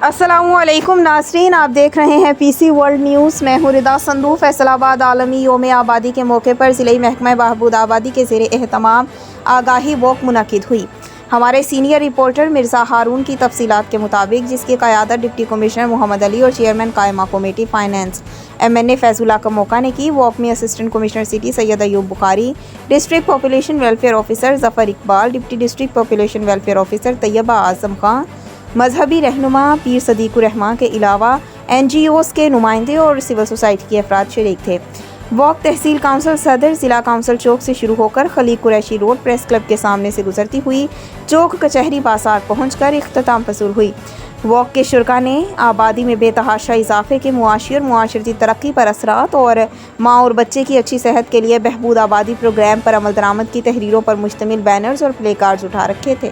السلام علیکم ناظرین، آپ دیکھ رہے ہیں پی سی ورلڈ نیوز۔ میں ہوں ردا سندھو۔ فیصل آباد عالمی یوم آبادی کے موقع پر ضلعی محکمہ بہبود آبادی کے زیر اہتمام آگاہی واک منعقد ہوئی۔ ہمارے سینئر رپورٹر مرزا ہارون کی تفصیلات کے مطابق، جس کی قیادت ڈپٹی کمشنر محمد علی اور چیئرمین قائمہ committee finance MNA Faiz Ullah کا موقع نے کی۔ واک میں assistant commissioner city Syed Ayub Bukhari, district population welfare officer Zafar Iqbal, deputy district population welfare officer Tayyaba Azam Khan, مذہبی رہنما پیر صدیق الرحمن کے علاوہ NGOs کے نمائندے اور سول سوسائٹی کے افراد شریک تھے۔ واک تحصیل کونسل صدر ضلع کونسل چوک سے شروع ہو کر Khaliq Qureshi road press club کے سامنے سے گزرتی ہوئی چوک کچہری بازار پہنچ کر اختتام پذیر ہوئی۔ واک کے شرکاء نے آبادی میں بے تحاشا اضافے کے معاشی اور معاشرتی ترقی پر اثرات اور ماں اور بچے کی اچھی صحت کے لیے بہبود آبادی پروگرام پر عمل درآمد کی تحریروں پر مشتمل بینرز اور پلے کارڈز اٹھا رکھے تھے۔